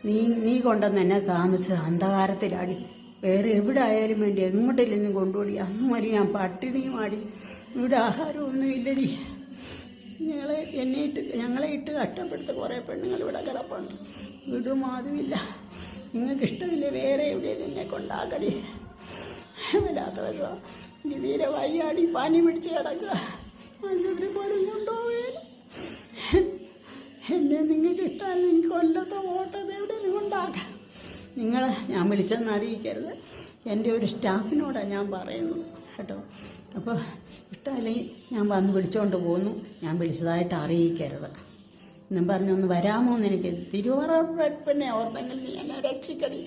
നീ നീ കൊണ്ടുവന്ന് എന്നെ താമസിച്ച അന്ധകാരത്തിലാടി. വേറെ എവിടെ ആയാലും വേണ്ടി എങ്ങോട്ടില്ലെന്നും കൊണ്ടുപോടി. അന്ന് വരെ ഞാൻ പട്ടിണിയും ആടി. ഇവിടെ ആഹാരമൊന്നും ഇല്ലടി. ഞങ്ങളെ ഇട്ട് കഷ്ടപ്പെടുത്ത കുറേ പെണ്ണുങ്ങൾ ഇവിടെ കിടപ്പുണ്ട്. വീടും അതുമില്ല. നിങ്ങൾക്ക് ഇഷ്ടമില്ല വേറെ എവിടെയും എന്നെ കൊണ്ടാക്കടി. വല്ലാത്ത വിഷമം. എനിക്ക് തീരെ വയ്യാടി. പനി പിടിച്ച് കിടക്കുക. ആശുപത്രി പോലും കൊണ്ടുപോവുകയില്ല. എന്നെ നിങ്ങൾക്ക് ഇഷ്ടമല്ല. എനിക്ക് കൊല്ലത്തോ ഓട്ടത്തെ എവിടെയും കൊണ്ടാക്കാം. ഞാൻ വിളിച്ചെന്ന് അറിയിക്കരുത്. എൻ്റെ ഒരു സ്റ്റാഫിനോടാണ് ഞാൻ പറയുന്നത് കേട്ടോ. അപ്പോൾ ഇഷ്ടമല്ലെങ്കിൽ ഞാൻ വന്ന് വിളിച്ചുകൊണ്ട് പോന്നു. ഞാൻ വിളിച്ചതായിട്ട് അറിയിക്കരുത് എന്നും പറഞ്ഞൊന്ന് വരാമോ എന്ന് എനിക്ക് തിരുവറപ്പന്നെ ഓർത്തെങ്കിൽ നീ എന്നെ രക്ഷിക്കടി.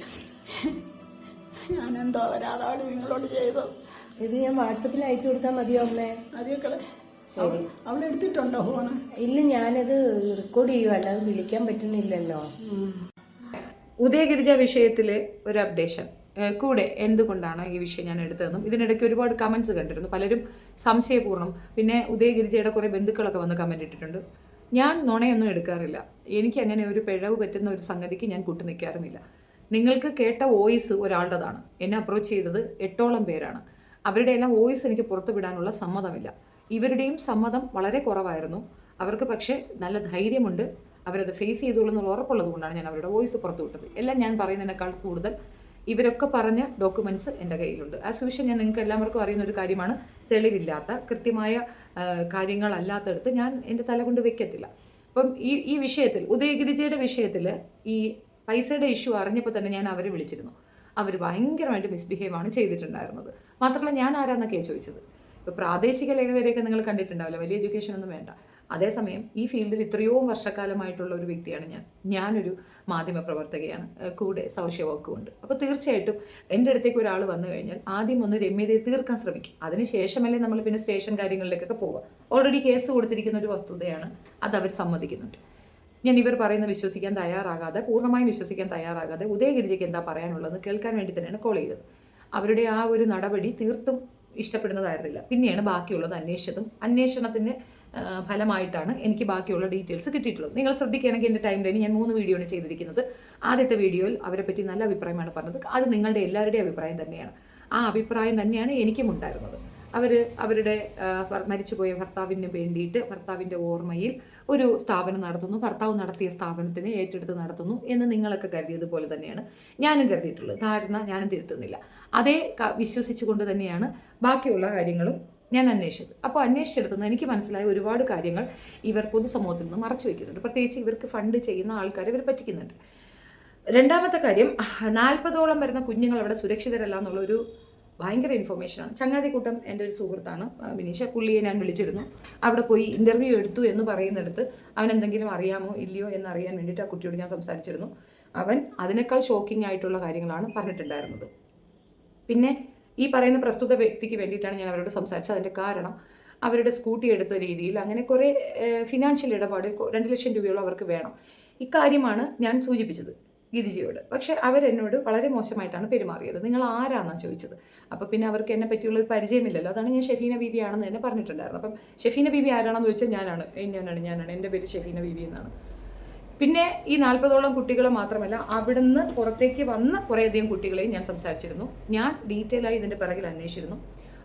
ഞാനെന്തോ ഒരാളാണ് നിങ്ങളോട് ചെയ്തത്. ഇത് ഞാൻ വാട്സപ്പിൽ അയച്ചു കൊടുത്താൽ മതിയോ അമ്മേ? മതിയൊക്കെ അവിടെ എടുത്തിട്ടുണ്ടോ ഫോണ്? ഇല്ല, ഞാനത് റെക്കോർഡ് ചെയ്യുക, അല്ലാതെ വിളിക്കാൻ പറ്റുന്നില്ലല്ലോ. ഉദയഗിരിജ വിഷയത്തില് ഒരു അപ്ഡേഷൻ കൂടെ എന്തുകൊണ്ടാണ് ഈ വിഷയം ഞാൻ എടുത്തതെന്നും ഇതിനിടയ്ക്ക് ഒരുപാട് കമന്റ്സ് കണ്ടിരുന്നു. പലരും സംശയപൂർണ്ണം. പിന്നെ ഉദയഗിരിജയുടെ കുറെ ബന്ധുക്കളൊക്കെ വന്ന് കമന്റ് ഇട്ടിട്ടുണ്ട്. ഞാൻ നുണയൊന്നും എടുക്കാറില്ല. എനിക്ക് അങ്ങനെ ഒരു പിഴവ് പറ്റുന്ന ഒരു സംഗതിക്ക് ഞാൻ കൂട്ടു നിൽക്കാറുമില്ല. നിങ്ങൾക്ക് കേട്ട വോയിസ് ഒരാളുടേതാണ്. എന്നെ അപ്രോച്ച് ചെയ്തത് 8ഓളം പേരാണ്. അവരുടെ എല്ലാം വോയിസ് എനിക്ക് പുറത്തു വിടാനുള്ള സമ്മതമില്ല. ഇവരുടെയും സമ്മതം വളരെ കുറവായിരുന്നു. അവർക്ക് പക്ഷേ നല്ല ധൈര്യമുണ്ട്. അവരത് ഫേസ് ചെയ്തോളൂ എന്നുള്ള ഉറപ്പുള്ളത് കൊണ്ടാണ് ഞാൻ അവരുടെ വോയിസ് പുറത്തു വിട്ടത്. എല്ലാം ഞാൻ പറയുന്നതിനേക്കാൾ കൂടുതൽ ഇവരൊക്കെ പറഞ്ഞ ഡോക്യുമെന്റ്സ് എൻ്റെ കയ്യിലുണ്ട്. ആ സുവിശേഷം ഞാൻ നിങ്ങൾക്ക് എല്ലാവർക്കും അറിയുന്ന ഒരു കാര്യമാണ്. തെളിവില്ലാത്ത കൃത്യമായ കാര്യങ്ങളല്ലാത്തടത്ത് ഞാൻ എൻ്റെ തല കൊണ്ട് വെക്കത്തില്ല. അപ്പം ഈ വിഷയത്തിൽ ഉദയഗിരിജയുടെ വിഷയത്തിൽ ഈ പൈസയുടെ ഇഷ്യൂ അറിഞ്ഞപ്പോൾ തന്നെ ഞാൻ അവരെ വിളിച്ചിരുന്നു. അവർ ഭയങ്കരമായിട്ട് മിസ്ബിഹേവ് ആണ് ചെയ്തിട്ടുണ്ടായിരുന്നത്. മാത്രമല്ല ഞാൻ ആരാന്നൊക്കെയാണ് ചോദിച്ചത്. ഇപ്പോൾ പ്രാദേശിക ലേഖകരെയൊക്കെ നിങ്ങൾ കണ്ടിട്ടുണ്ടാവില്ല, വലിയ എഡ്യൂക്കേഷൻ ഒന്നും വേണ്ട. അതേസമയം ഈ ഫീൽഡിൽ ഇത്രയോ വർഷക്കാലമായിട്ടുള്ള ഒരു വ്യക്തിയാണ് ഞാനൊരു മാധ്യമ പ്രവർത്തകയാണ്, കൂടെ സോഷ്യൽ വർക്കും ഉണ്ട്. അപ്പോൾ തീർച്ചയായിട്ടും എൻ്റെ അടുത്തേക്ക് ഒരാൾ വന്നു കഴിഞ്ഞാൽ ആദ്യം ഒന്ന് രമ്യതയെ തീർക്കാൻ ശ്രമിക്കും. അതിനുശേഷമല്ലേ നമ്മൾ പിന്നെ സ്റ്റേഷൻ കാര്യങ്ങളിലേക്കൊക്കെ പോവുക. ഓൾറെഡി കേസ് കൊടുത്തിരിക്കുന്ന ഒരു വസ്തുതയാണ്, അത് അവർ സമ്മതിക്കുന്നുണ്ട്. ഞാൻ ഇവർ പറയുന്നത് വിശ്വസിക്കാൻ തയ്യാറാകാതെ, പൂർണ്ണമായും വിശ്വസിക്കാൻ തയ്യാറാകാതെ ഉദയഗിരിജയ്ക്ക് എന്താ പറയാനുള്ളതെന്ന് കേൾക്കാൻ വേണ്ടി തന്നെയാണ് കോൾ ചെയ്തത്. അവരുടെ ആ ഒരു നടപടി തീർത്തും ഇഷ്ടപ്പെടുന്നതായിരുന്നില്ല. പിന്നെയാണ് ബാക്കിയുള്ളത് അന്വേഷിച്ചതും. അന്വേഷണത്തിൻ്റെ ഫലമായിട്ടാണ് എനിക്ക് ബാക്കിയുള്ള ഡീറ്റെയിൽസ് കിട്ടിയിട്ടുള്ളത്. നിങ്ങൾ ശ്രദ്ധിക്കുകയാണെങ്കിൽ എൻ്റെ ടൈം ലൈനിൽ ഞാൻ 3 വീഡിയോയാണ് ചെയ്തിരിക്കുന്നത്. ആദ്യത്തെ വീഡിയോയിൽ അവരെ പറ്റി നല്ല അഭിപ്രായമാണ് പറഞ്ഞത്. അത് നിങ്ങളുടെ എല്ലാവരുടെയും അഭിപ്രായം തന്നെയാണ്. ആ അഭിപ്രായം തന്നെയാണ് എനിക്കും ഉണ്ടായിരുന്നത്. അവരുടെ മരിച്ചുപോയ ഭർത്താവിന് വേണ്ടിയിട്ട് ഭർത്താവിൻ്റെ ഓർമ്മയിൽ ഒരു സ്ഥാപനം നടത്തുന്നു, ഭർത്താവ് നടത്തിയ സ്ഥാപനത്തിനെ ഏറ്റെടുത്ത് നടത്തുന്നു എന്ന് നിങ്ങളൊക്കെ കരുതിയതുപോലെ തന്നെയാണ് ഞാനും കരുതിയിട്ടുള്ളത്. ധാരണ ഞാനും തിരുത്തുന്നില്ല. അതേ വിശ്വസിച്ചുകൊണ്ട് തന്നെയാണ് ബാക്കിയുള്ള കാര്യങ്ങളും ഞാൻ അന്വേഷിച്ചത്. അപ്പോൾ അന്വേഷിച്ചെടുത്തുനിന്ന് എനിക്ക് മനസ്സിലായ ഒരുപാട് കാര്യങ്ങൾ ഇവർ പൊതുസമൂഹത്തിൽ നിന്ന് മറച്ചു വയ്ക്കുന്നുണ്ട്. പ്രത്യേകിച്ച് ഇവർക്ക് ഫണ്ട് ചെയ്യുന്ന ആൾക്കാരെ ഇവർ പറ്റിക്കുന്നുണ്ട്. രണ്ടാമത്തെ കാര്യം, 40ഓളം വരുന്ന കുഞ്ഞുങ്ങൾ അവിടെ സുരക്ഷിതരല്ല എന്നുള്ളൊരു ഭയങ്കര ഇൻഫർമേഷനാണ്. ചങ്ങാതിക്കൂട്ടം എൻ്റെ ഒരു സുഹൃത്താണ് ബിനീഷ. പുള്ളിയെ ഞാൻ വിളിച്ചിരുന്നു. അവിടെ പോയി ഇൻ്റർവ്യൂ എടുത്തു എന്ന് പറയുന്നിടത്ത് അവൻ എന്തെങ്കിലും അറിയാമോ ഇല്ലയോ എന്നറിയാൻ വേണ്ടിയിട്ട് ആ കുട്ടിയോട് ഞാൻ സംസാരിച്ചിരുന്നു. അവൻ അതിനേക്കാൾ ഷോക്കിംഗ് ആയിട്ടുള്ള കാര്യങ്ങളാണ് പറഞ്ഞിട്ടുണ്ടായിരുന്നത്. പിന്നെ ഈ പറയുന്ന പ്രസ്തുത വ്യക്തിക്ക് വേണ്ടിയിട്ടാണ് ഞാൻ അവരോട് സംസാരിച്ചത്. അതിൻ്റെ കാരണം അവരുടെ സ്കൂട്ടി എടുത്ത രീതിയിൽ അങ്ങനെ കുറേ ഫിനാൻഷ്യൽ ഇടപാട് 2 ലക്ഷം രൂപയോളം അവർക്ക് വേണം. ഇക്കാര്യമാണ് ഞാൻ സൂചിപ്പിച്ചത് ഗിരിജയോട്. പക്ഷേ അവരെന്നോട് വളരെ മോശമായിട്ടാണ് പെരുമാറിയത്. നിങ്ങൾ ആരാന്നാണ് ചോദിച്ചത്. അപ്പോൾ പിന്നെ അവർക്ക് എന്നെ പറ്റിയുള്ള ഒരു പരിചയമില്ലല്ലോ. അതാണ് ഞാൻ ഷെഫീന ബീബി ആണെന്ന് തന്നെ പറഞ്ഞിട്ടുണ്ടായിരുന്നു. അപ്പം ഷെഫീന ബീബി ആരാണെന്ന് ചോദിച്ചാൽ ഞാനാണ് എൻ്റെ പേര് ഷെഫീന ബീബി എന്നാണ്. പിന്നെ ഈ 40ഓളം കുട്ടികളെ മാത്രമല്ല, അവിടുന്ന് പുറത്തേക്ക് വന്ന കുറേയധികം കുട്ടികളെയും ഞാൻ സംസാരിച്ചിരുന്നു. ഞാൻ ഡീറ്റെയിൽ ആയി ഇതിൻ്റെ പിറകിൽ അന്വേഷിച്ചിരുന്നു.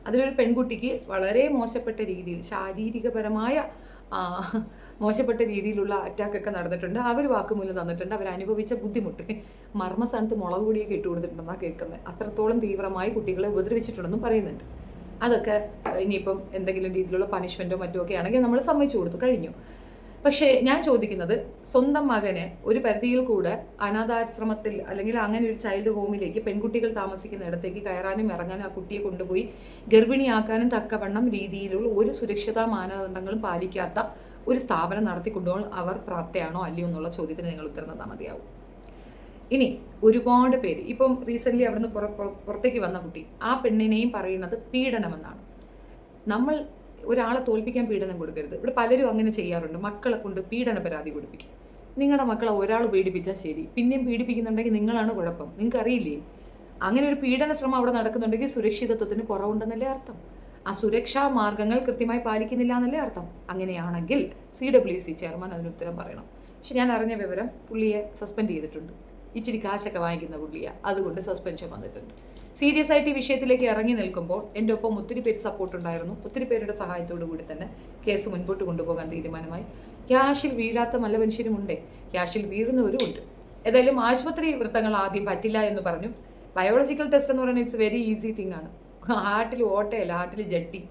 അതിലൊരു പെൺകുട്ടിക്ക് വളരെ മോശപ്പെട്ട രീതിയിൽ ശാരീരികപരമായ മോശപ്പെട്ട രീതിയിലുള്ള അറ്റാക്കൊക്കെ നടന്നിട്ടുണ്ട്. അവർ വാക്കുമൂലം തന്നിട്ടുണ്ട്. അവരനുഭവിച്ച ബുദ്ധിമുട്ട് മർമ്മസ്ഥാനത്ത് മുളക് പൊടിയൊക്കെ ഇട്ട് കൊടുത്തിട്ടുണ്ടെന്നാണ് കേൾക്കുന്നത്. അത്രത്തോളം തീവ്രമായി കുട്ടികളെ ഉപദ്രവിച്ചിട്ടുണ്ടെന്നും പറയുന്നുണ്ട്. അതൊക്കെ ഇനിയിപ്പം എന്തെങ്കിലും രീതിയിലുള്ള പണിഷ്മെൻറ്റോ മറ്റോ ഒക്കെ ആണെങ്കിൽ നമ്മൾ സമ്മതിച്ചു കൊടുത്തു കഴിഞ്ഞു. പക്ഷേ ഞാൻ ചോദിക്കുന്നത്, സ്വന്തം മകന് ഒരു പരിധിയിൽ കൂടെ അനാഥാശ്രമത്തിൽ അല്ലെങ്കിൽ അങ്ങനെ ഒരു ചൈൽഡ് ഹോമിലേക്ക് പെൺകുട്ടികൾ താമസിക്കുന്ന ഇടത്തേക്ക് കയറാനും ഇറങ്ങാനും ആ കുട്ടിയെ കൊണ്ടുപോയി ഗർഭിണിയാക്കാനും തക്കവണ്ണം രീതിയിലുള്ള ഒരു സുരക്ഷിതാ മാനദണ്ഡങ്ങളും പാലിക്കാത്ത ഒരു സ്ഥാപനം നടത്തിക്കൊണ്ടുപോകാൻ അവർ പ്രാപ്തയാണോ അല്ലയോ എന്നുള്ള ചോദ്യത്തിന് നിങ്ങൾ ഉത്തരം തന്നാൽ മതിയാവും. ഇനി ഒരുപാട് പേര് ഇപ്പം റീസെൻ്റ്ലി അവിടുന്ന് പുറത്തേക്ക് വന്ന കുട്ടി, ആ പെണ്ണിനെയും പറയുന്നത് പീഡനമെന്നാണ്. നമ്മൾ ഒരാളെ തോൽപ്പിക്കാൻ പീഡനം കൊടുക്കരുത്. ഇവിടെ പലരും അങ്ങനെ ചെയ്യാറുണ്ട്. മക്കളെ കൊണ്ട് പീഡന പരാതി കൊടുപ്പിക്കും. നിങ്ങളുടെ മക്കളെ ഒരാൾ പീഡിപ്പിച്ചാൽ ശരി, പിന്നെയും പീഡിപ്പിക്കുന്നുണ്ടെങ്കിൽ നിങ്ങളാണ് കുഴപ്പം. നിങ്ങൾക്ക് അറിയില്ലേ? അങ്ങനെ ഒരു പീഡന ശ്രമം അവിടെ നടക്കുന്നുണ്ടെങ്കിൽ സുരക്ഷിതത്വത്തിന് കുറവുണ്ടെന്നല്ലേ അർത്ഥം. ആ സുരക്ഷാ മാർഗങ്ങൾ കൃത്യമായി പാലിക്കുന്നില്ല എന്നല്ലേ അർത്ഥം. അങ്ങനെയാണെങ്കിൽ CWC ചെയർമാൻ അതിന് ഉത്തരം പറയണം. പക്ഷെ ഞാൻ അറിഞ്ഞ വിവരം പുള്ളിയെ സസ്പെൻഡ് ചെയ്തിട്ടുണ്ട്. ഇച്ചിരി കാശൊക്കെ വാങ്ങിക്കുന്ന പുള്ളിയാണ്, അതുകൊണ്ട് സസ്പെൻഷൻ വന്നിട്ടുണ്ട്. സീരിയസ് ആയിട്ട് ഈ വിഷയത്തിലേക്ക് ഇറങ്ങി നിൽക്കുമ്പോൾ എൻ്റെ ഒപ്പം ഒത്തിരി പേര് സപ്പോർട്ട് ഉണ്ടായിരുന്നു. ഒത്തിരി പേരുടെ സഹായത്തോടു കൂടി തന്നെ കേസ് മുൻപോട്ട് കൊണ്ടുപോകാൻ തീരുമാനമായി. ക്യാഷിൽ വീഴാത്ത നല്ല മനുഷ്യരുമുണ്ടേ, ക്യാഷിൽ വീഴുന്നവരും ഉണ്ട്. ഏതായാലും ആശുപത്രി വൃത്തങ്ങൾ ആദ്യം പറ്റില്ല എന്ന് പറഞ്ഞു. ബയോളജിക്കൽ ടെസ്റ്റ് എന്ന് പറയുന്നത് ഇറ്റ്സ് വെരി ഈസി തിങ് ആണ്. ഹാർട്ടിൽ ഓട്ടയല്ല, ഹാർട്ടിൽ ജട്ടി.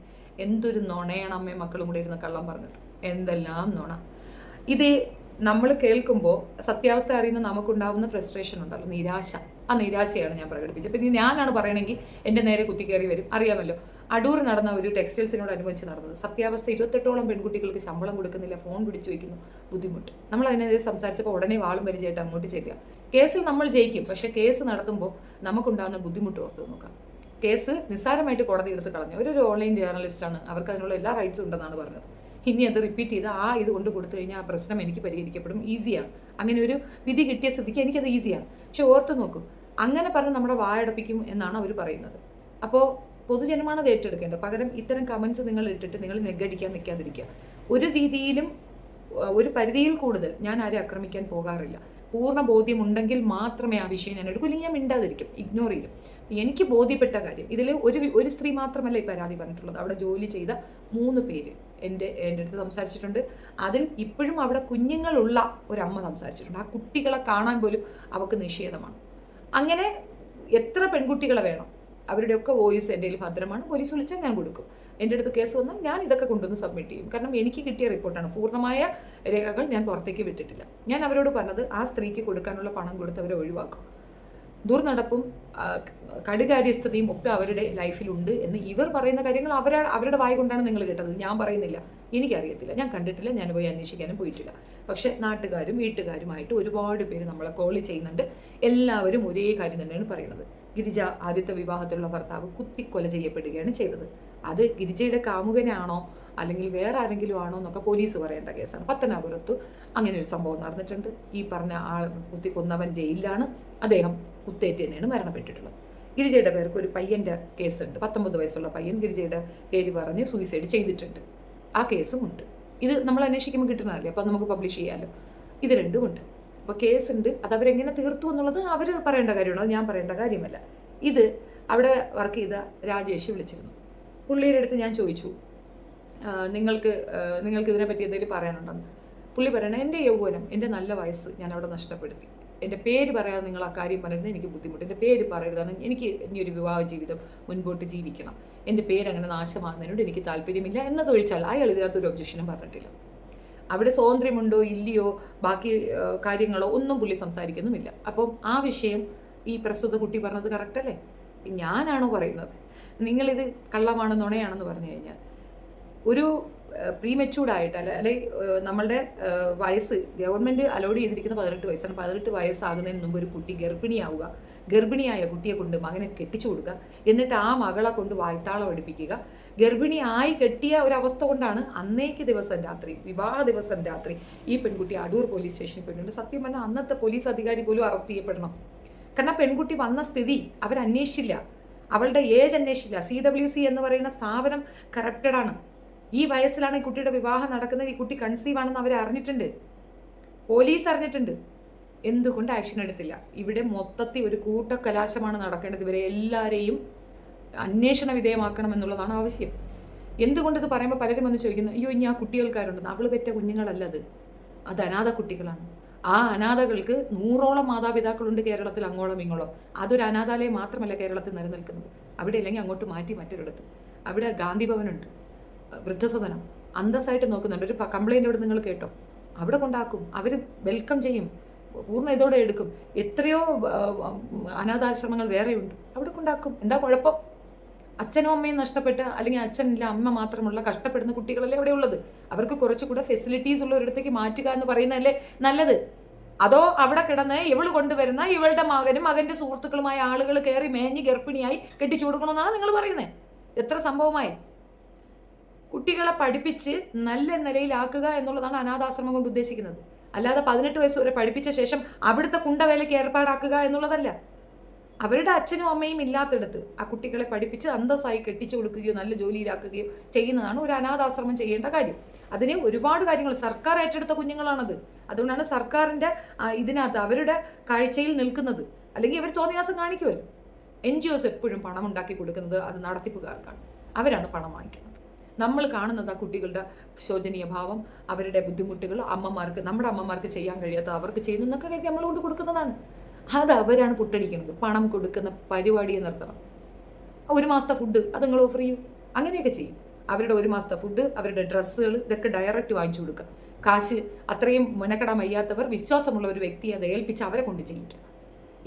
എന്തൊരു നുണയാണ് അമ്മയും മക്കളും കൂടെ ഇരുന്ന് കള്ളം പറഞ്ഞത്, എന്തെല്ലാം നുണ. ഇത് നമ്മൾ കേൾക്കുമ്പോൾ സത്യാവസ്ഥ അറിയുന്ന നമുക്കുണ്ടാവുന്ന ഫ്രസ്ട്രേഷൻ ഉണ്ടല്ലോ, നിരാശ. ആ നിരാശയാണ് ഞാൻ പ്രകടിപ്പിച്ചത്. പിന്നെ ഞാനാണ് പറയണമെങ്കിൽ എൻ്റെ നേരെ കുത്തിക്കയറി വരും. അറിയാമല്ലോ, അടൂർ നടന്ന ഒരു ടെക്സ്റ്റൈൽസിനോടനുബന്ധിച്ച് നടന്നത്. സത്യാവസ്ഥ 28ഓളം പെൺകുട്ടികൾക്ക് ശമ്പളം കൊടുക്കുന്നില്ല, ഫോൺ പിടിച്ചു വയ്ക്കുന്നു, ബുദ്ധിമുട്ട്. നമ്മൾ അതിനെതിരെ സംസാരിച്ചപ്പോൾ ഉടനെ വാളും പരിചയമായിട്ട് അങ്ങോട്ട് ചെല്ലുക. കേസിൽ നമ്മൾ ജയിക്കും, പക്ഷേ കേസ് നടത്തുമ്പോൾ നമുക്കുണ്ടാകുന്ന ബുദ്ധിമുട്ട് ഓർത്ത് നോക്കാം. കേസ് നിസ്സാരമായിട്ട് കോടതി എടുത്ത് കളഞ്ഞു. ഒരു ഓൺലൈൻ ജേർണലിസ്റ്റാണ്, അവർക്ക് അതിനുള്ള എല്ലാ റൈറ്റ്സും ഉണ്ടെന്നാണ് പറഞ്ഞത്. ഇനി അത് റിപ്പീറ്റ് ചെയ്ത് ഇത് കൊണ്ട് കൊടുത്തു കഴിഞ്ഞാൽ ആ പ്രശ്നം എനിക്ക് പരിഹരിക്കപ്പെടും, ഈസിയാണ്. അങ്ങനെ ഒരു വിധി കിട്ടിയ സ്ഥിതിക്ക് എനിക്കത് ഈസിയാണ്. പക്ഷെ ഓർത്ത് നോക്കും, അങ്ങനെ പറഞ്ഞ് നമ്മുടെ വായടപ്പിക്കും എന്നാണ് അവർ പറയുന്നത്. അപ്പോൾ പൊതുജനമാണ് അത് ഏറ്റെടുക്കേണ്ടത്. പകരം ഇത്തരം കമൻസ് നിങ്ങൾ ഇട്ടിട്ട് നിങ്ങൾ നെഗടിക്കാൻ നിൽക്കാതിരിക്കുക. ഒരു രീതിയിലും ഒരു പരിധിയിൽ കൂടുതൽ ഞാൻ ആരെ ആക്രമിക്കാൻ പോകാറില്ല. പൂർണ്ണ ബോധ്യമുണ്ടെങ്കിൽ മാത്രമേ ആ വിഷയം ഞാൻ എടുക്കൂ, ഇല്ലെങ്കിൽ ഞാൻ മിണ്ടാതിരിക്കും, ഇഗ്നോർ ചെയ്യും. എനിക്ക് ബോധ്യപ്പെട്ട കാര്യം, ഇതിൽ ഒരു സ്ത്രീ മാത്രമല്ല ഈ പരാതി പറഞ്ഞിട്ടുള്ളത്. അവിടെ ജോലി ചെയ്ത 3 പേര് എൻ്റെ അടുത്ത് സംസാരിച്ചിട്ടുണ്ട്. അതിൽ ഇപ്പോഴും അവിടെ കുഞ്ഞുങ്ങളുള്ള ഒരമ്മ സംസാരിച്ചിട്ടുണ്ട്. ആ കുട്ടികളെ കാണാൻ പോലും അവർക്ക് നിഷേധമാണ്. അങ്ങനെ എത്ര പെൺകുട്ടികളെ വേണം, അവരുടെയൊക്കെ വോയിസ് എൻ്റെ കയ്യിൽ ഭദ്രമാണ്. പോലീസ് വിളിച്ചാൽ ഞാൻ കൊടുക്കും. എൻ്റെ അടുത്ത് കേസ് വന്നാൽ ഞാൻ ഇതൊക്കെ കൊണ്ടുവന്ന് സബ്മിറ്റ് ചെയ്യും. കാരണം എനിക്ക് കിട്ടിയ റിപ്പോർട്ടാണ്, പൂർണ്ണമായ രേഖകൾ ഞാൻ പുറത്തേക്ക് വിട്ടിട്ടില്ല. ഞാൻ അവരോട് പറഞ്ഞത് ആ സ്ത്രീക്ക് കൊടുക്കാനുള്ള പണം കൊടുത്ത് അവരെ ഒഴിവാക്കും. ദുർനടപ്പും കടുകാര്യസ്ഥതയും ഒക്കെ അവരുടെ ലൈഫിലുണ്ട് എന്ന് ഇവർ പറയുന്ന കാര്യങ്ങൾ അവരുടെ വായ കൊണ്ടാണ് നിങ്ങൾ കേട്ടത്. ഞാൻ പറയുന്നില്ല, എനിക്കറിയത്തില്ല, ഞാൻ കണ്ടിട്ടില്ല, ഞാൻ പോയി അന്വേഷിക്കാനും പോയിട്ടില്ല. പക്ഷെ നാട്ടുകാരും വീട്ടുകാരുമായിട്ട് ഒരുപാട് പേര് നമ്മളെ കോൾ ചെയ്യുന്നുണ്ട്. എല്ലാവരും ഒരേ കാര്യം തന്നെയാണ് പറയുന്നത്. ഗിരിജ ആദ്യത്തെ വിവാഹത്തിലുള്ള ഭർത്താവ് കുത്തിക്കൊല ചെയ്യപ്പെടുകയാണ് ചെയ്തത്. അത് ഗിരിജയുടെ കാമുകനാണോ അല്ലെങ്കിൽ വേറെ ആരെങ്കിലും ആണോ എന്നൊക്കെ പോലീസ് പറയേണ്ട കേസാണ്. പത്തനാപുരത്ത് അങ്ങനെ ഒരു സംഭവം നടന്നിട്ടുണ്ട്. ഈ പറഞ്ഞ ആൾ കുത്തിക്കൊന്നവൻ ജയിലിലാണ്. അദ്ദേഹം കുത്തേറ്റ് തന്നെയാണ് മരണപ്പെട്ടിട്ടുള്ളത്. ഗിരിജയുടെ പേർക്ക് ഒരു പയ്യൻ്റെ കേസുണ്ട്. 19 വയസ്സുള്ള പയ്യൻ ഗിരിജയുടെ പേര് പറഞ്ഞ് സൂയിസൈഡ് ചെയ്തിട്ടുണ്ട്. ആ കേസും ഉണ്ട്. ഇത് നമ്മൾ അന്വേഷിക്കുമ്പോൾ കിട്ടുന്നതല്ലേ, അപ്പോൾ നമുക്ക് പബ്ലിഷ് ചെയ്യാമല്ലോ. ഇത് രണ്ടുമുണ്ട്. അപ്പോൾ കേസുണ്ട്. അത് അവരെങ്ങനെ തീർത്തു എന്നുള്ളത് അവർ പറയേണ്ട കാര്യമാണ്, അത് ഞാൻ പറയേണ്ട കാര്യമല്ല. ഇത് അവിടെ വർക്ക് ചെയ്ത രാജേഷ് വിളിച്ചിരുന്നു. പുള്ളിയുടെ അടുത്ത് ഞാൻ ചോദിച്ചു, നിങ്ങൾക്ക് ഇതിനെപ്പറ്റി എന്തെങ്കിലും പറയാനുണ്ടെന്ന്. പുള്ളി പറയണേ, എൻ്റെ യൗവനം, എൻ്റെ നല്ല വയസ്സ് ഞാൻ അവിടെ നഷ്ടപ്പെടുത്തി. എൻ്റെ പേര് പറയാതെ നിങ്ങൾ ആ കാര്യം പറയുന്നത് എനിക്ക് ബുദ്ധിമുട്ട്. എൻ്റെ പേര് പറയരുതാണ്. എനിക്ക് ഇനിയൊരു വിവാഹ ജീവിതം മുൻപോട്ട് ജീവിക്കണം. എൻ്റെ പേരങ്ങനെ നാശമാകുന്നതിനോട് എനിക്ക് താല്പര്യമില്ല എന്നതൊഴിച്ചാൽ അയാൾ ഇതിനകത്തൊരു ഒബ്ജക്ഷനും പറഞ്ഞിട്ടില്ല. അവിടെ സ്വാതന്ത്ര്യമുണ്ടോ ഇല്ലയോ ബാക്കി കാര്യങ്ങളോ ഒന്നും പുള്ളി സംസാരിക്കുന്നുമില്ല. അപ്പം ആ വിഷയം ഈ പ്രസ്തുത കുട്ടി പറഞ്ഞത് കറക്റ്റല്ലേ? ഞാനാണോ പറയുന്നത്? നിങ്ങളിത് കള്ളമാണ് നുണയാണെന്ന് പറഞ്ഞു കഴിഞ്ഞാൽ ഒരു പ്രീമെച്ചൂർഡായിട്ട് അല്ലെങ്കിൽ നമ്മളുടെ വയസ്സ് ഗവൺമെൻറ് അലോഡ് ചെയ്തിരിക്കുന്ന 18 വയസ്സാണ്. 18 വയസ്സാകുന്നതിന് മുമ്പ് ഒരു കുട്ടി ഗർഭിണിയാവുക, ഗർഭിണിയായ കുട്ടിയെ കൊണ്ട് മകനെ കെട്ടിച്ചു കൊടുക്കുക, എന്നിട്ട് ആ മകളെ കൊണ്ട് വായ്ത്താളം പഠിപ്പിക്കുക. ഗർഭിണിയായി കെട്ടിയ ഒരവസ്ഥ കൊണ്ടാണ് അന്നേക്ക് ദിവസം രാത്രി, വിവാഹ ദിവസം രാത്രി ഈ പെൺകുട്ടി അടൂർ പോലീസ് സ്റ്റേഷനിൽ പോയിട്ടുണ്ട്. സത്യം പറഞ്ഞാൽ അന്നത്തെ പോലീസ് അധികാരി പോലും അറസ്റ്റ് ചെയ്യപ്പെടണം. കാരണം പെൺകുട്ടി വന്ന സ്ഥിതി അവരന്വേഷിച്ചില്ല, അവളുടെ ഏജ് അന്വേഷിച്ചില്ല. CWC എന്ന് പറയുന്ന സ്ഥാപനം കറപ്റ്റഡാണ്. ഈ വയസ്സിലാണ് ഈ കുട്ടിയുടെ വിവാഹം നടക്കുന്നത്. ഈ കുട്ടി കൺസീവ് ആണെന്ന് അവർ അറിഞ്ഞിട്ടുണ്ട്, പോലീസ് അറിഞ്ഞിട്ടുണ്ട്. എന്തുകൊണ്ട് ആക്ഷൻ എടുത്തില്ല? ഇവിടെ മൊത്തത്തിൽ ഒരു കൂട്ടക്കലാശമാണ് നടക്കേണ്ടത്. ഇവരെ എല്ലാവരെയും അന്വേഷണ വിധേയമാക്കണം എന്നുള്ളതാണ് ആവശ്യം. എന്തുകൊണ്ടിത് പറയുമ്പോൾ പലരും വന്ന് ചോദിക്കുന്നു, അയ്യോ ഇനി ആ കുട്ടികൾക്കാരുണ്ടെന്ന്. അവൾ പെറ്റ കുഞ്ഞുങ്ങളല്ലത്, അത് അനാഥ കുട്ടികളാണ്. ആ അനാഥകൾക്ക് 100ഓളം മാതാപിതാക്കളുണ്ട് കേരളത്തിൽ, അങ്ങോളം ഇങ്ങോളം. അതൊരു അനാഥാലയം മാത്രമല്ല കേരളത്തിൽ നിലനിൽക്കുന്നത്. അവിടെ അല്ലെങ്കിൽ അങ്ങോട്ട് മാറ്റി മറ്റൊരിടത്ത്. അവിടെ ഗാന്ധി ഭവനുണ്ട്, വൃദ്ധസദനം അന്തസ്സായിട്ട് നോക്കുന്നുണ്ട്. ഒരു കംപ്ലൈൻ്റ് അവിടെ നിങ്ങൾ കേട്ടോ, അവിടെ കൊണ്ടാക്കും. അവർ വെൽക്കം ചെയ്യും, പൂർണ്ണ ഇതോടെ എടുക്കും. എത്രയോ അനാഥാശ്രമങ്ങൾ വേറെയുണ്ട്, അവിടെ കൊണ്ടാക്കും. എന്താ കുഴപ്പം? അച്ഛനും അമ്മയും നഷ്ടപ്പെട്ട് അല്ലെങ്കിൽ അച്ഛനില്ല അമ്മ മാത്രമുള്ള കഷ്ടപ്പെടുന്ന കുട്ടികളല്ലേ അവിടെ ഉള്ളത്. അവർക്ക് കുറച്ചുകൂടെ ഫെസിലിറ്റീസ് ഉള്ള ഒരിടത്തേക്ക് മാറ്റുക എന്ന് പറയുന്നതല്ലേ നല്ലത്. അതോ അവിടെ കിടന്ന് ഇവൾ കൊണ്ടുവരുന്ന ഇവളുടെ മകനും മകൻ്റെ സുഹൃത്തുക്കളുമായ ആളുകൾ കയറി മേഞ്ഞ് ഗർഭിണിയായി കെട്ടിച്ചു കൊടുക്കണമെന്നാണ് നിങ്ങൾ പറയുന്നത്? എത്ര സംഭവമായി. കുട്ടികളെ പഠിപ്പിച്ച് നല്ല നിലയിലാക്കുക എന്നുള്ളതാണ് അനാഥാശ്രമം കൊണ്ട് ഉദ്ദേശിക്കുന്നത്. അല്ലാതെ 18 വയസ്സ് വരെ പഠിപ്പിച്ച ശേഷം അവിടുത്തെ കുണ്ടവേലയ്ക്ക് ഏർപ്പാടാക്കുക എന്നുള്ളതല്ല. അവരുടെ അച്ഛനും അമ്മയും ഇല്ലാത്തിടത്ത് ആ കുട്ടികളെ പഠിപ്പിച്ച് അന്തസ്സായി കെട്ടിച്ചു കൊടുക്കുകയോ നല്ല ജോലിയിലാക്കുകയോ ചെയ്യുന്നതാണ് ഒരു അനാഥാശ്രമം ചെയ്യേണ്ട കാര്യം. അതിന് ഒരുപാട് കാര്യങ്ങൾ സർക്കാർ ഏറ്റെടുത്ത കുഞ്ഞുങ്ങളാണത്. അതുകൊണ്ടാണ് സർക്കാരിൻ്റെ ഇതിനകത്ത് അവരുടെ കാഴ്ചയിൽ നിൽക്കുന്നത്. അല്ലെങ്കിൽ അവർ തോന്നിയാസം കാണിക്കുമല്ലോ. NGOs എപ്പോഴും പണം ഉണ്ടാക്കി കൊടുക്കുന്നത് അത് നടത്തിപ്പുകാർക്കാണ്. അവരാണ് പണം വാങ്ങിക്കുന്നത്. നമ്മൾ കാണുന്നത് ആ കുട്ടികളുടെ ശോചനീയ ഭാവം, അവരുടെ ബുദ്ധിമുട്ടുകൾ, അമ്മമാർക്ക്, നമ്മുടെ അമ്മമാർക്ക് ചെയ്യാൻ കഴിയാത്ത അവർക്ക് ചെയ്യുന്നതൊക്കെ കരുതി നമ്മൾ കൊണ്ട് കൊടുക്കുന്നതാണ്. അത് അവരാണ് പുട്ടടിക്കുന്നത്. പണം കൊടുക്കുന്ന പരിപാടിയെ നിർത്തണം. 1 മാസത്തെ ഫുഡ് അത് നിങ്ങൾ ഓഫർ ചെയ്യൂ, അങ്ങനെയൊക്കെ ചെയ്യും. അവരുടെ 1 മാസത്തെ ഫുഡ്, അവരുടെ ഡ്രസ്സുകൾ, ഇതൊക്കെ ഡയറക്റ്റ് വാങ്ങിച്ചു കൊടുക്കുക. കാശ് അത്രയും മെനക്കെടാൻ വയ്യാത്തവർ, വിശ്വാസമുള്ള ഒരു വ്യക്തിയെ അത് ഏൽപ്പിച്ച് അവരെ കൊണ്ട് ചെയ്യിക്കുക.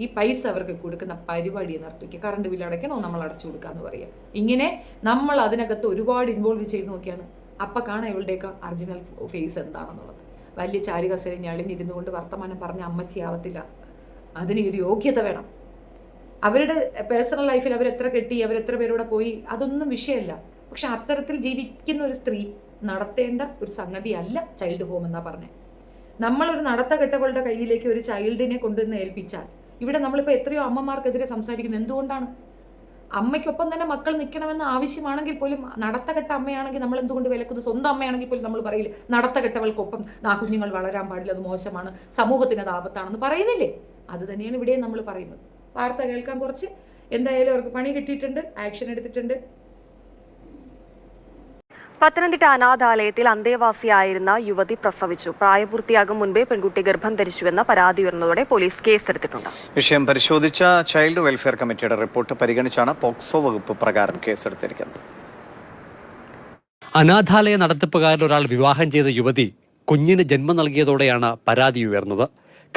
ഈ പൈസ അവർക്ക് കൊടുക്കുന്ന പരിപാടിയെ നിർത്തിക്കുക. കറണ്ട് ബില്ല് അടയ്ക്കണോ, നമ്മൾ അടച്ചു കൊടുക്കാമെന്ന് പറയുക. ഇങ്ങനെ നമ്മൾ അതിനകത്ത് ഒരുപാട് ഇൻവോൾവ് ചെയ്ത് നോക്കിയാണ് അപ്പം കാണാൻ ഇവളുടെയൊക്കെ ഒറിജിനൽ ഫേസ് എന്താണെന്നുള്ളത്. വലിയ ചാരികസേര ഞളിഞ്ഞിരുന്നു കൊണ്ട് വർത്തമാനം പറഞ്ഞ അമ്മച്ചിയാവത്തില്ല. അതിന് ഒരു യോഗ്യത വേണം. അവരുടെ പേഴ്സണൽ ലൈഫിൽ അവരെത്ര കെട്ടി, അവരെത്ര പേരോടെ പോയി, അതൊന്നും വിഷയമല്ല. പക്ഷെ അത്തരത്തിൽ ജീവിക്കുന്ന ഒരു സ്ത്രീ നടത്തേണ്ട ഒരു സംഗതിയല്ല ചൈൽഡ് ഹോം എന്നാ പറഞ്ഞത്. നമ്മളൊരു നടത്ത കെട്ടവളുടെ കയ്യിലേക്ക് ഒരു ചൈൽഡിനെ കൊണ്ടുവന്ന് ഏൽപ്പിച്ചാൽ, ഇവിടെ നമ്മളിപ്പോൾ എത്രയോ അമ്മമാർക്കെതിരെ സംസാരിക്കുന്നത് എന്തുകൊണ്ടാണ്? അമ്മയ്ക്കൊപ്പം തന്നെ മക്കൾ നിൽക്കണമെന്ന് ആവശ്യമാണെങ്കിൽ പോലും, നടത്തകെട്ട അമ്മയാണെങ്കിൽ നമ്മൾ എന്തുകൊണ്ട് വിലക്കുന്നു? സ്വന്തം അമ്മയാണെങ്കിൽ പോലും നമ്മൾ പറയില്ല നടത്തകെട്ടവൾക്കൊപ്പം ആ കുഞ്ഞുങ്ങൾ വളരാൻ പാടില്ല, അത് മോശമാണ്, സമൂഹത്തിന് അത് ആപത്താണെന്ന് പറയുന്നില്ലേ? അത് തന്നെയാണ് ഇവിടെയും നമ്മൾ പറയുന്നത്. വാർത്ത കേൾക്കാൻ കുറച്ച് എന്തായാലും അവർക്ക് പണി കിട്ടിയിട്ടുണ്ട്, ആക്ഷൻ എടുത്തിട്ടുണ്ട്. പത്തനംതിട്ട അനാഥാലയത്തിൽ അന്തേവാസിയായിരുന്ന യുവതി പ്രസവിച്ചു. പ്രായപൂർത്തിയാകും മുൻപേ പെൺകുട്ടി ഗർഭം ധരിച്ചുവെന്ന പരാതി ഉയർന്നതോടെ പോലീസ് കേസെടുത്തിട്ടുണ്ട്. വിഷയം പരിശോധിച്ച ചൈൽഡ് വെൽഫെയർ കമ്മിറ്റിയുടെ റിപ്പോർട്ട് പരിഗണിച്ചാണ് പോക്സോ വകുപ്പ് പ്രകാരം കേസെടുത്തിരിക്കുന്നത്. അനാഥാലയ നടത്തിപ്പുകാരിൽ ഒരാൾ വിവാഹം ചെയ്ത യുവതി കുഞ്ഞിന് ജന്മം നൽകിയതോടെയാണ് പരാതി ഉയർന്നത്.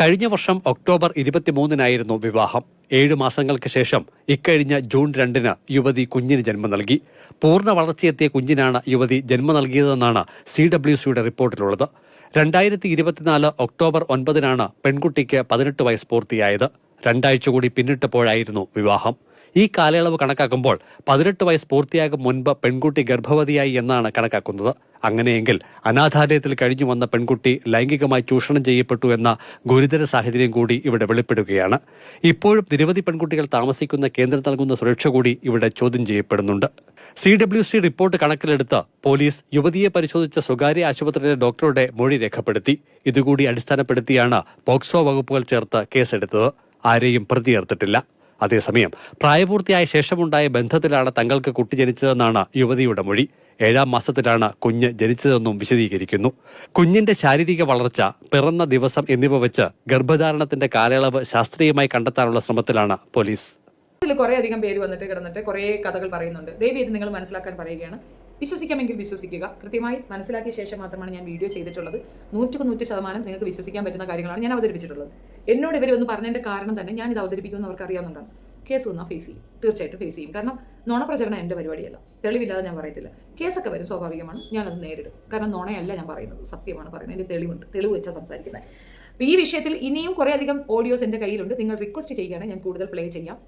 കഴിഞ്ഞ വർഷം ഒക്ടോബർ 23-നായിരുന്നു വിവാഹം. 7 മാസങ്ങൾക്ക് ശേഷം ഇക്കഴിഞ്ഞ ജൂൺ 2-ന് യുവതി കുഞ്ഞിന് ജന്മം നൽകി. പൂർണ്ണ വളർച്ചയെത്തിയ കുഞ്ഞിനാണ് യുവതി ജന്മം നൽകിയതെന്നാണ് CWCയുടെ റിപ്പോർട്ടിലുള്ളത്. 2024 ഒക്ടോബർ 9-നാണ് പെൺകുട്ടിക്ക് 18 വയസ്സ് പൂർത്തിയായത്. 2 ആഴ്ച കൂടി പിന്നിട്ടപ്പോഴായിരുന്നു വിവാഹം. ഈ കാലയളവ് കണക്കാക്കുമ്പോൾ 18 വയസ്സ് പൂർത്തിയാകും മുൻപ് പെൺകുട്ടി ഗർഭവതിയായി എന്നാണ് കണക്കാക്കുന്നത്. അങ്ങനെയെങ്കിൽ അനാഥാലയത്തിൽ കഴിഞ്ഞു വന്ന പെൺകുട്ടി ലൈംഗികമായി ചൂഷണം ചെയ്യപ്പെട്ടു എന്ന ഗുരുതര സാഹചര്യം കൂടി ഇവിടെ വെളിപ്പെടുകയാണ്. ഇപ്പോഴും നിരവധി പെൺകുട്ടികൾ താമസിക്കുന്ന കേന്ദ്രം നൽകുന്ന സുരക്ഷ കൂടി ഇവിടെ ചോദ്യം ചെയ്യപ്പെടുന്നുണ്ട്. CWC റിപ്പോർട്ട് കണക്കിലെടുത്ത് പോലീസ് യുവതിയെ പരിശോധിച്ച സ്വകാര്യ ആശുപത്രിയിലെ ഡോക്ടറുടെ മൊഴി രേഖപ്പെടുത്തി. ഇതുകൂടി അടിസ്ഥാനപ്പെടുത്തിയാണ് പോക്സോ വകുപ്പുകൾ ചേർത്ത് കേസെടുത്തത്. ആരെയും പ്രതി ചേർത്തിട്ടില്ല. അതേസമയം പ്രായപൂർത്തിയായ ശേഷമുണ്ടായ ബന്ധത്തിലാണ് തങ്ങൾക്ക് കുട്ടി ജനിച്ചതെന്നാണ് യുവതിയുടെ മൊഴി. 7-ാം മാസത്തിലാണ് കുഞ്ഞ് ജനിച്ചതെന്നും വിശദീകരിക്കുന്നു. കുഞ്ഞിന്റെ ശാരീരിക വളർച്ച, പിറന്ന ദിവസം എന്നിവ വെച്ച് ഗർഭധാരണത്തിന്റെ കാലയളവ് ശാസ്ത്രീയമായി കണ്ടെത്താനുള്ള ശ്രമത്തിലാണ് പോലീസ്. കുറേ അധികം പേര് വന്നിട്ട് കിടന്നിട്ട് കുറേ കഥകൾ പറയുന്നുണ്ട്. ദയവേത് നിങ്ങൾ മനസ്സിലാക്കാൻ പറയുകയാണ്. വിശ്വസിക്കാമെങ്കിൽ വിശ്വസിക്കുക. കൃത്യമായി മനസ്സിലാക്കിയ ശേഷം മാത്രമാണ് ഞാൻ വീഡിയോ ചെയ്തിട്ടുള്ളത്. 100% നിങ്ങൾക്ക് വിശ്വസിക്കാൻ പറ്റുന്ന കാര്യങ്ങളാണ് ഞാൻ അവതരിപ്പിച്ചിട്ടുള്ളത്. എന്നോട് ഇവർ ഒന്ന് പറഞ്ഞതിൻ്റെ കാരണം തന്നെ ഞാൻ ഇത് അവതരിപ്പിക്കുമെന്ന് അവർക്ക് അറിയാവുന്നതാണ്. കേസ് വന്നാൽ ഫേസ് ചെയ്യും, തീർച്ചയായിട്ടും ഫേസ് ചെയ്യും. കാരണം നുണപ്രചരണം എൻ്റെ പരിപാടിയല്ല. തെളിവില്ലാതെ ഞാൻ പറയത്തില്ല. കേസൊക്കെ വരും, സ്വാഭാവികമാണ്. ഞാനത് നേരിടും. കാരണം നുണയല്ല ഞാൻ പറയുന്നത്, സത്യമാണ് പറയുന്നത്. എൻ്റെ തെളിവുണ്ട്, തെളിവ് വെച്ചാൽ സംസാരിക്കുന്നത്. അപ്പോൾ ഈ വിഷയത്തിൽ ഇനിയും കുറേ അധികം ഓഡിയോസ് എൻ്റെ കയ്യിലുണ്ട്. നിങ്ങൾ റിക്വസ്റ്റ് ചെയ്യുകയാണെങ്കിൽ ഞാൻ കൂടുതൽ പ്ലേ ചെയ്യാം.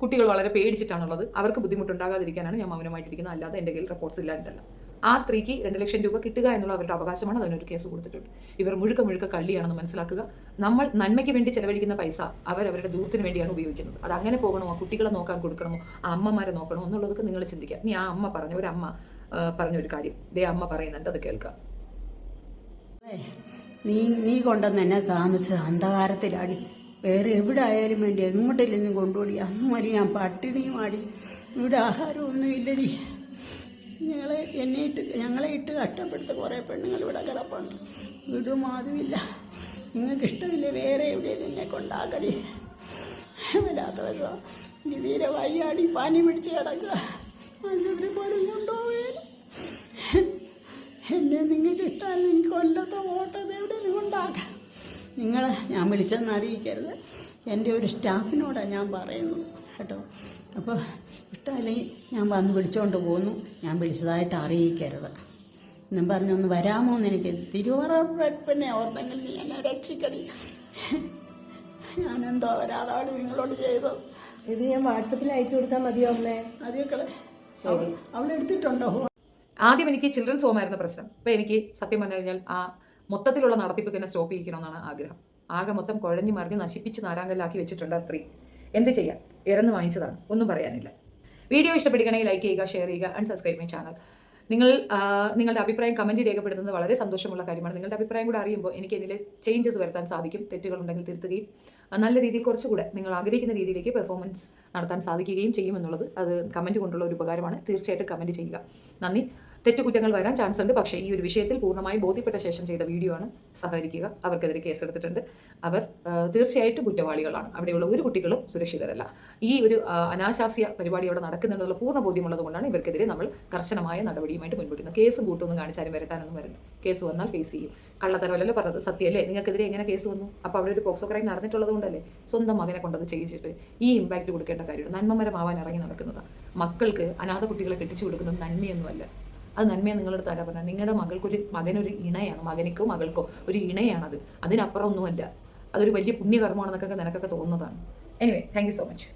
കുട്ടികൾ വളരെ പേടിച്ചിട്ടാണുള്ളത്. അവർക്ക് ബുദ്ധിമുട്ടുണ്ടാകാതിരിക്കാനാണ് ഞാൻ മൗനമായിട്ടിരിക്കുന്നത്. അല്ലാതെ എൻ്റെ കയ്യിൽ റിപ്പോർട്ട്സ് ഇല്ലാഞ്ഞിട്ടല്ല. ആ സ്ത്രീക്ക് 2 ലക്ഷം രൂപ കിട്ടുക എന്നുള്ള അവരുടെ അവകാശമാണ്. അതിനൊരു കേസ് കൊടുത്തിട്ടുണ്ട്. ഇവർ മുഴുക്ക കള്ളിയാണെന്ന് മനസ്സിലാക്കുക. നമ്മൾ നന്മയ്ക്ക് വേണ്ടി ചെലവഴിക്കുന്ന പൈസ അവരവരുടെ ദൂരത്തിന് വേണ്ടിയാണ് ഉപയോഗിക്കുന്നത്. അത് അങ്ങനെ പോകണമോ, കുട്ടികളെ നോക്കാൻ കൊടുക്കണമോ, ആ അമ്മമാരെ നോക്കണമോ എന്നുള്ളതൊക്കെ നിങ്ങൾ ചിന്തിക്കുക. ഇനി ആ അമ്മ പറഞ്ഞൊരു കാര്യം അമ്മ പറയുന്നുണ്ട്, അത് കേൾക്കുക. നീ കൊണ്ടുവന്ന് എന്നെ താമസിച്ച് അന്ധകാരത്തിലാടി. വേറെ എവിടെ ആയാലും വേണ്ടി എങ്ങോട്ടില്ലെന്നും കൊണ്ടുപോടി. അന്ന് വരെ ഞാൻ പട്ടിണിയും ആടി. ഇവിടെ ആഹാരമൊന്നും ഇല്ലടി. ഞങ്ങളെ ഇട്ട് കഷ്ടപ്പെടുത്ത കുറേ പെണ്ണുങ്ങൾ ഇവിടെ കിടപ്പുണ്ട്. വീടും അതുമില്ല. നിങ്ങൾക്ക് ഇഷ്ടമില്ല വേറെ എവിടെയും എന്നെ കൊണ്ടാക്കടി. വല്ലാത്ത വിഷം. എനിക്ക് തീരെ വയ്യാടി, പനി പിടിച്ച് കിടക്കുക. ആശുപത്രി പോലും കൊണ്ടുപോവുകയില്ല. എന്നെ നിങ്ങൾക്ക് ഇഷ്ടമല്ല. എനിക്ക് കൊല്ലത്തോ ഓട്ടത് എവിടെയും കൊണ്ടാക്കാം. ഞാൻ വിളിച്ചെന്ന് അറിയിക്കരുത്. എൻ്റെ ഒരു സ്റ്റാഫിനോടാണ് ഞാൻ പറയുന്നു കേട്ടോ. അപ്പോൾ ഇഷ്ടമല്ലെങ്കിൽ ഞാൻ വന്ന് വിളിച്ചുകൊണ്ട് പോന്നു. ഞാൻ വിളിച്ചതായിട്ട് അറിയിക്കരുത് എന്നും പറഞ്ഞൊന്ന് വരാമോ എന്ന് എനിക്ക് തിരുവറപ്പിനെ ഓർത്തെങ്കിൽ നീ എന്നെ രക്ഷിക്കടി. ഞാനെന്തോ വരാതാണ് നിങ്ങളോട് ചെയ്തത്. ഇത് ഞാൻ വാട്സപ്പിൽ അയച്ചു കൊടുത്താൽ മതിയോ അമ്മേ? മതിയൊക്കെ അവളെടുത്തിട്ടുണ്ടോ? ആദ്യം എനിക്ക് ചിൽഡ്രൻസ് ഹോമായിരുന്നു പ്രശ്നം. ഇപ്പോൾ എനിക്ക് സത്യം പറഞ്ഞു കഴിഞ്ഞാൽ ആ മൊത്തത്തിലുള്ള നടത്തിപ്പ് തന്നെ സ്റ്റോപ്പ് ചെയ്യിക്കണമെന്നാണ് ആഗ്രഹം. ആകെ മൊത്തം കുഴഞ്ഞു മറിഞ്ഞ് നശിപ്പിച്ച് നാരാങ്കല്ലാക്കി വെച്ചിട്ടുണ്ട് ആ സ്ത്രീ. എന്ത് ചെയ്യാൻ, ഇറന്ന് വാങ്ങിച്ചതാണ്, ഒന്നും പറയാനില്ല. വീഡിയോ ഇഷ്ടപ്പെടുകയാണെങ്കിൽ ലൈക്ക് ചെയ്യുക, ഷെയർ ചെയ്യുക, ആൻഡ് സബ്സ്ക്രൈബ് മൈ ചാനൽ. നിങ്ങളുടെ അഭിപ്രായം കമൻറ്റ് രേഖപ്പെടുത്തുന്നത് വളരെ സന്തോഷമുള്ള കാര്യമാണ്. നിങ്ങളുടെ അഭിപ്രായം കൂടെ അറിയുമ്പോൾ എനിക്ക് ഇതിൽ ചേഞ്ചസ് വരുത്താൻ സാധിക്കും. തെറ്റുകളുണ്ടെങ്കിൽ തിരുത്തുകയും നല്ല രീതിയിൽ കുറച്ചുകൂടെ നിങ്ങൾ ആഗ്രഹിക്കുന്ന രീതിയിലേക്ക് പെർഫോമൻസ് നടത്താൻ സാധിക്കുകയും ചെയ്യുമെന്നുള്ളത് അത് കമൻറ്റ് കൊണ്ടുള്ള ഒരു ഉപകാരമാണ്. തീർച്ചയായിട്ടും കമൻറ്റ് ചെയ്യുക. നന്ദി. തെറ്റുകുറ്റങ്ങൾ വരാൻ ചാൻസ് ഉണ്ട്, പക്ഷേ ഈ ഒരു വിഷയത്തിൽ പൂർണ്ണമായി ബോധ്യപ്പെട്ട ശേഷം ചെയ്ത വീഡിയോ ആണ്. സഹകരിക്കുക. അവർക്കെതിരെ കേസെടുത്തിട്ടുണ്ട്. അവർ തീർച്ചയായിട്ടും കുറ്റവാളികളാണ്. അവിടെയുള്ള ഒരു കുട്ടികളും സുരക്ഷിതരല്ല. ഈ ഒരു അനാശാസ്യ പരിപാടി അവിടെ നടക്കുന്നുണ്ടെന്നുള്ള പൂർണ്ണ ബോധ്യമുള്ളത് കൊണ്ടാണ് ഇവർക്കെതിരെ നമ്മൾ കർശനമായ നടപടിയുമായിട്ട് മുൻപോട്ടുന്നത്. കേസ് കൂട്ടൊന്നും കാണിച്ചാലും വരട്ടാനൊന്നും വരില്ല. കേസ് വന്നാൽ ഫേസ് ചെയ്യും. കള്ളത്തരമല്ലല്ലോ പറഞ്ഞത്, സത്യമല്ലേ? നിങ്ങൾക്കെതിരെ എങ്ങനെ കേസ് വന്നു? അപ്പോൾ അവിടെ ഒരു പോക്സോ ക്രൈം നടന്നിട്ടുള്ളത് കൊണ്ടല്ലേ സ്വന്തം മകനെ കൊണ്ടത് ചെയ്യിച്ചിട്ട് ഈ ഇമ്പാക്റ്റ് കൊടുക്കേണ്ട കാര്യമുണ്ട്. നന്മമരമാവാൻ ഇറങ്ങി നടക്കുന്നതാണ്. മക്കൾക്ക് അനാഥ കുട്ടികളെ കെട്ടിച്ചു കൊടുക്കുന്നത് നന്മയൊന്നുമല്ല. അത് നന്മയെ നിങ്ങളുടെ തരാ പറഞ്ഞാൽ നിങ്ങളുടെ മകനൊരു ഇണയാണ്. മകനിക്കോ മകൾക്കോ ഒരു ഇണയാണത്. അതിനപ്പുറം ഒന്നുമല്ല. അതൊരു വലിയ പുണ്യകർമ്മമാണെന്നൊക്കെ നിനക്കൊക്കെ തോന്നുന്നതാണ്. Anyway, thank you so much.